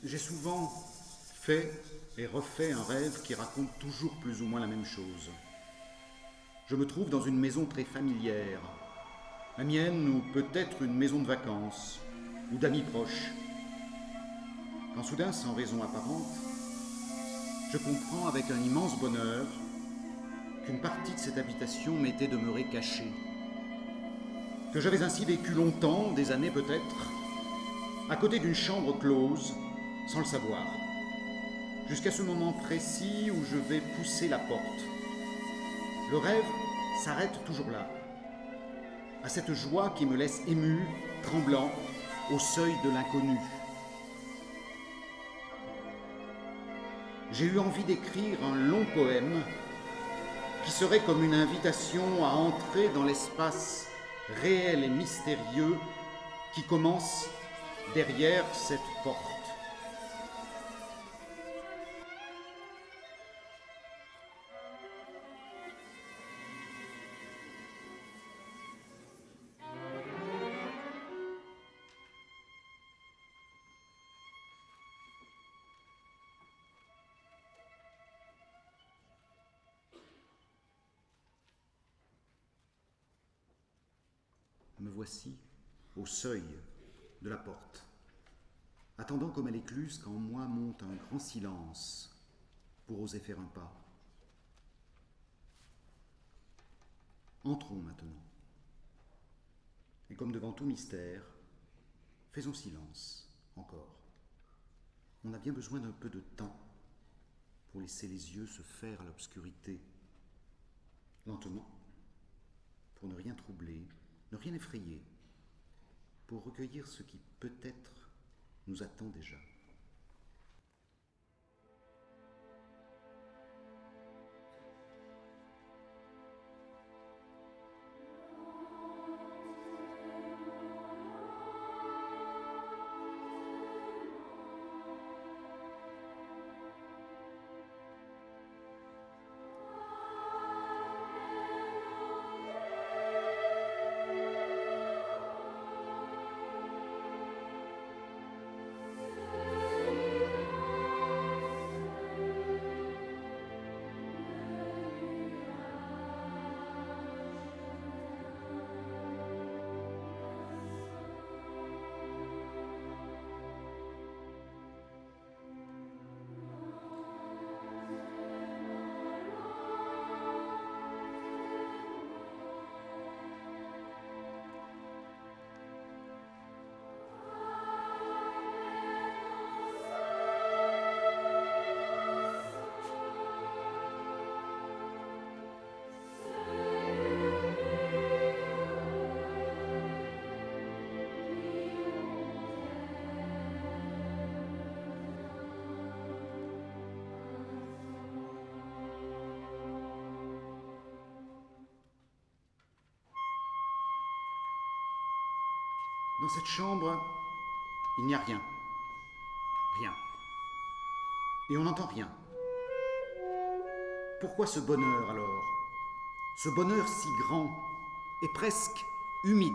J'ai souvent fait et refait un rêve qui raconte toujours plus ou moins la même chose. Je me trouve dans une maison très familière, la mienne ou peut-être une maison de vacances ou d'amis proches. Quand soudain, sans raison apparente, je comprends avec un immense bonheur qu'une partie de cette habitation m'était demeurée cachée, que j'avais ainsi vécu longtemps, des années peut-être, à côté d'une chambre close, sans le savoir, jusqu'à ce moment précis où je vais pousser la porte. Le rêve s'arrête toujours là, à cette joie qui me laisse ému, tremblant, au seuil de l'inconnu. J'ai eu envie d'écrire un long poème qui serait comme une invitation à entrer dans l'espace réel et mystérieux qui commence derrière cette porte. Me voici au seuil de la porte, attendant comme à l'écluse qu'en moi monte un grand silence pour oser faire un pas. Entrons maintenant. Et comme devant tout mystère, faisons silence encore. On a bien besoin d'un peu de temps pour laisser les yeux se faire à l'obscurité. Lentement, pour ne rien troubler, ne rien effrayer, pour recueillir ce qui peut-être nous attend déjà. Dans cette chambre, il n'y a rien. Rien. Et on n'entend rien. Pourquoi ce bonheur alors? Ce bonheur si grand et presque humide.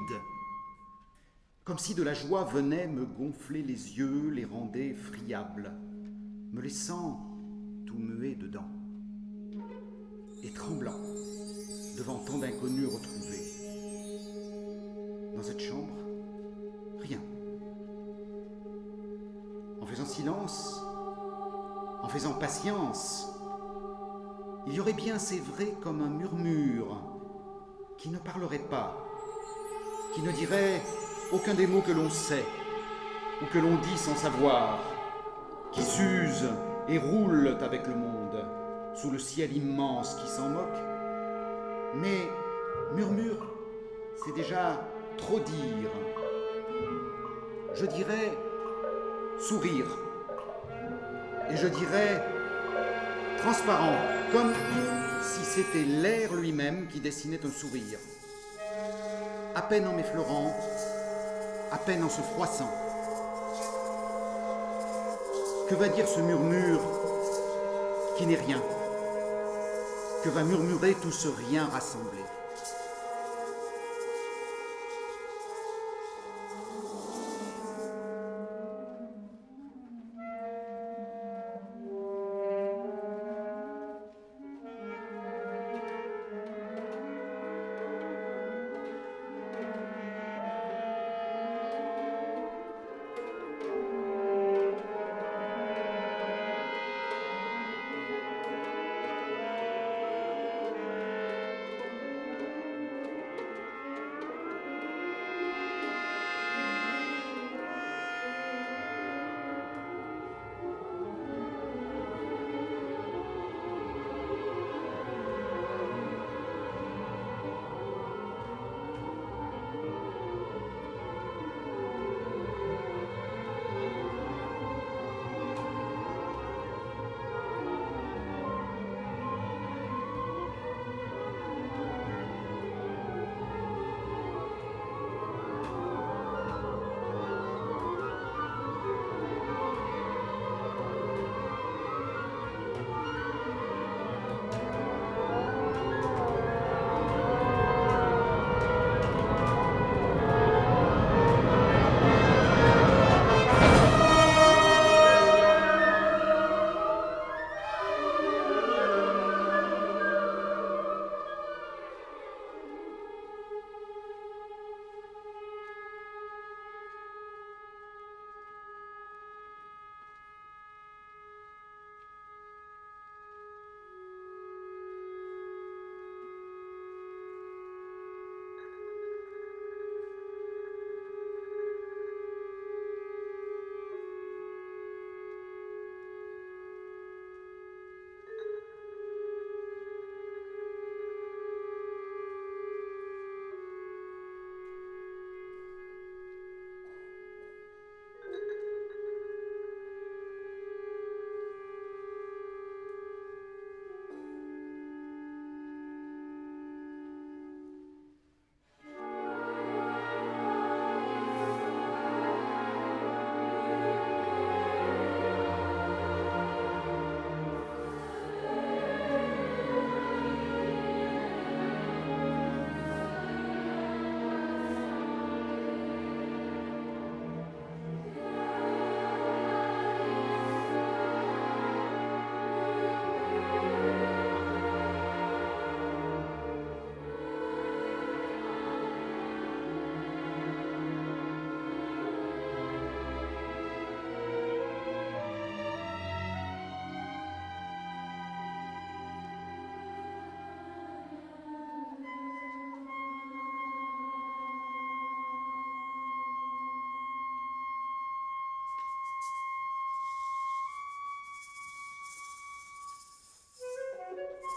Comme si de la joie venait me gonfler les yeux, les rendait friables, me laissant tout muet dedans. Et tremblant devant tant d'inconnus retrouvés. Dans cette chambre, rien. En faisant silence, en faisant patience, il y aurait bien, c'est vrai, comme un murmure qui ne parlerait pas, qui ne dirait aucun des mots que l'on sait ou que l'on dit sans savoir, qui s'use et roule avec le monde sous le ciel immense qui s'en moque. Mais murmure, c'est déjà trop dire. Je dirais sourire. Et je dirais transparent, comme si c'était l'air lui-même qui dessinait un sourire. À peine en m'effleurant, à peine en se froissant. Que va dire ce murmure qui n'est rien? Que va murmurer tout ce rien rassemblé?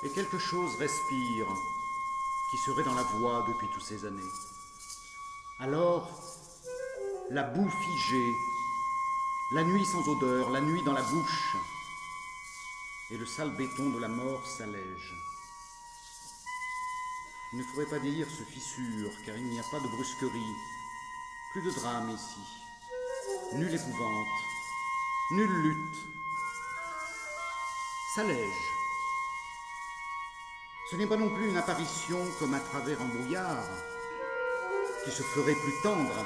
et quelque chose respire qui serait dans la voie depuis toutes ces années. Alors, la boue figée, la nuit sans odeur, la nuit dans la bouche, et le sale béton de la mort s'allège. Il ne faudrait pas dire se fissure, car il n'y a pas de brusquerie, plus de drame ici, nulle épouvante, nulle lutte. S'allège. Ce n'est pas non plus une apparition comme à travers un brouillard, qui se ferait plus tendre.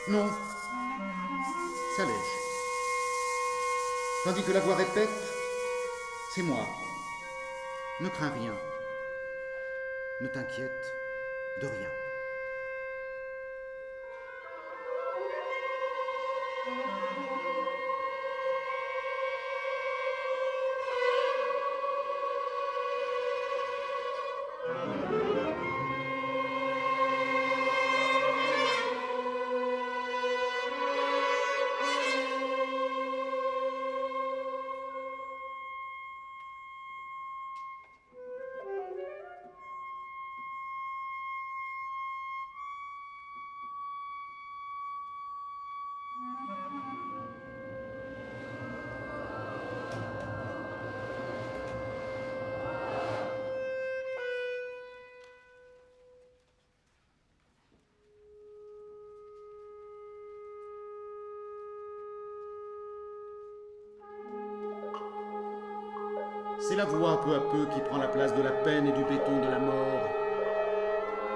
Non, s'allège. Tandis que la voix répète, c'est moi. Ne crains rien. Ne t'inquiète de rien. C'est la voix peu à peu qui prend la place de la peine et du béton de la mort,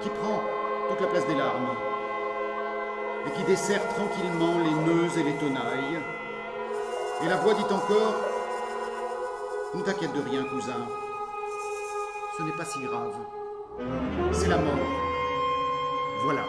qui prend toute la place des larmes, et qui dessert tranquillement les nœuds et les tenailles. Et la voix dit encore, ne t'inquiète de rien, cousin, ce n'est pas si grave, c'est la mort, voilà.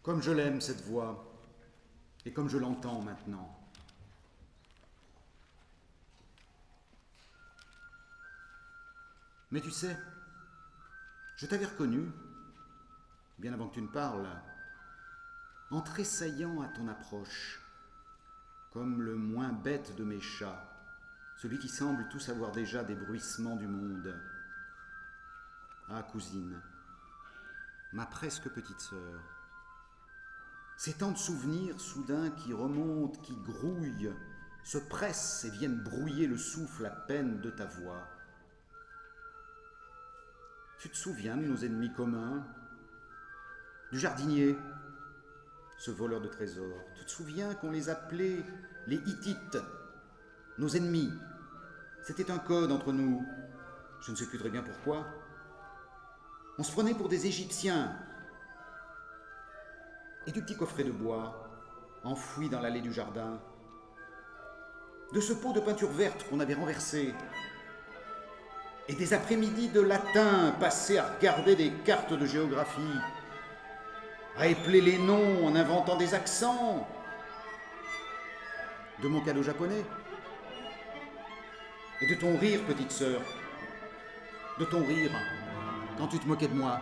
Comme je l'aime, cette voix, et comme je l'entends maintenant. Mais tu sais, je t'avais reconnu, bien avant que tu ne parles, en tressaillant à ton approche, comme le moins bête de mes chats, celui qui semble tout savoir déjà des bruissements du monde. Ah, cousine, ma presque petite sœur, ces tant de souvenirs soudains qui remontent, qui grouillent, se pressent et viennent brouiller le souffle à peine de ta voix. Tu te souviens de nos ennemis communs, du jardinier, ce voleur de trésors. Tu te souviens qu'on les appelait les Hittites, nos ennemis. C'était un code entre nous. Je ne sais plus très bien pourquoi. On se prenait pour des Égyptiens. Et du petit coffret de bois, enfoui dans l'allée du jardin. De ce pot de peinture verte qu'on avait renversé. Et des après-midi de latin passés à regarder des cartes de géographie, à épeler les noms en inventant des accents. De mon cadeau japonais. Et de ton rire, petite sœur. De ton rire, quand tu te moquais de moi.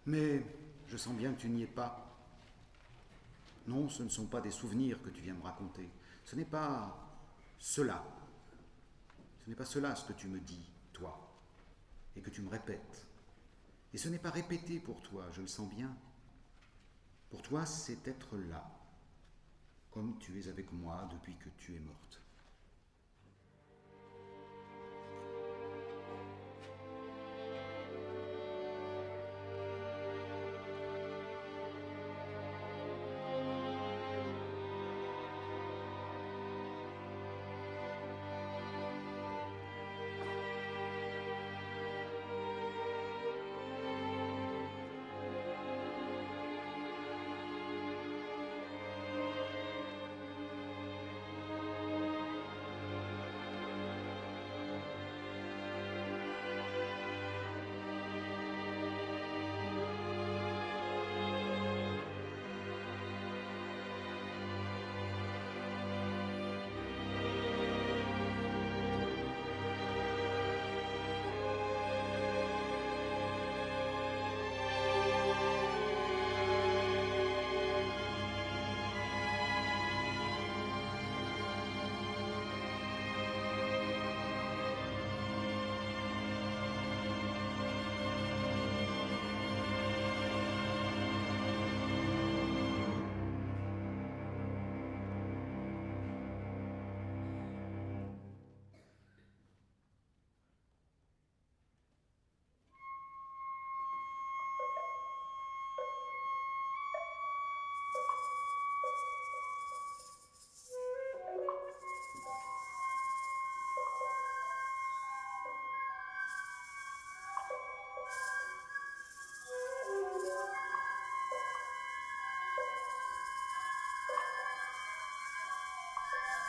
Mais je sens bien que tu n'y es pas. Non, ce ne sont pas des souvenirs que tu viens me raconter. Ce n'est pas cela. Ce n'est pas cela ce que tu me dis, toi, et que tu me répètes. Et ce n'est pas répété pour toi, je le sens bien. Pour toi, c'est être là, comme tu es avec moi depuis que tu es morte.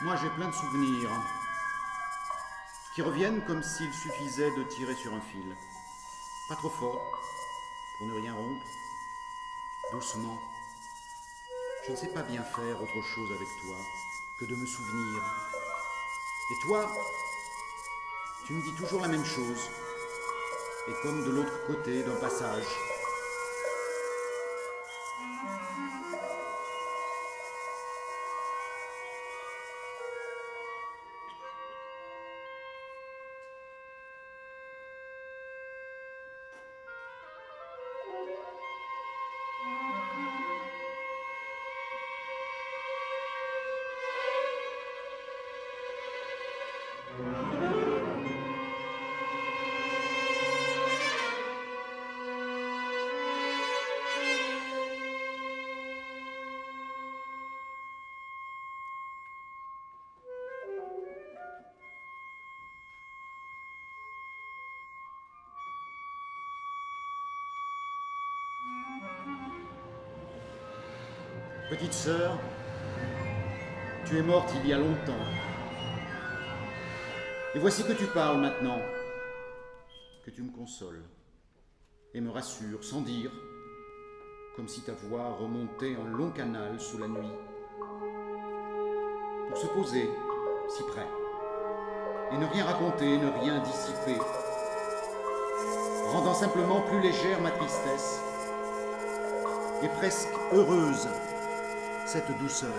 Moi, j'ai plein de souvenirs qui reviennent comme s'il suffisait de tirer sur un fil. Pas trop fort, pour ne rien rompre, doucement. Je ne sais pas bien faire autre chose avec toi que de me souvenir. Et toi, tu me dis toujours la même chose. Et comme de l'autre côté d'un passage. Petite sœur, tu es morte il y a longtemps. Et voici que tu parles maintenant, que tu me consoles et me rassures sans dire, comme si ta voix remontait un long canal sous la nuit, pour se poser si près, et ne rien raconter, ne rien dissiper, rendant simplement plus légère ma tristesse, et presque heureuse cette douceur.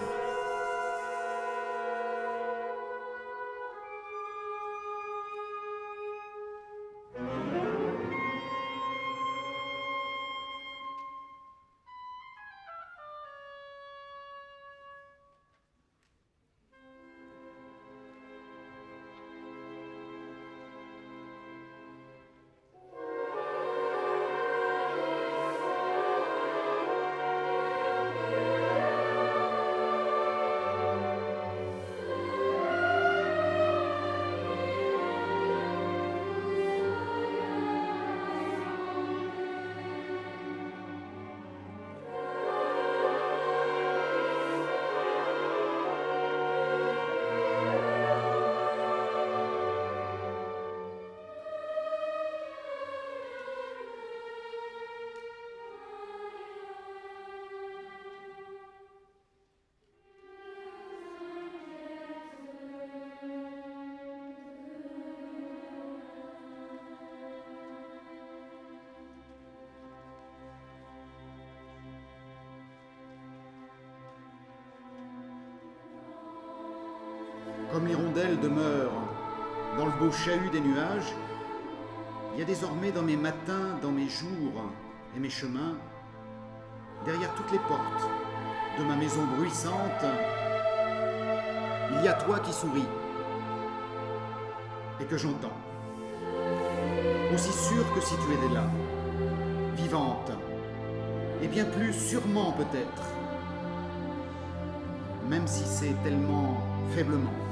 comme l'hirondelle demeure dans le beau chahut des nuages, il y a désormais dans mes matins, dans mes jours et mes chemins, derrière toutes les portes de ma maison bruissante, il y a toi qui souris et que j'entends. Aussi sûr que si tu étais là, vivante, et bien plus sûrement peut-être, même si c'est tellement faiblement.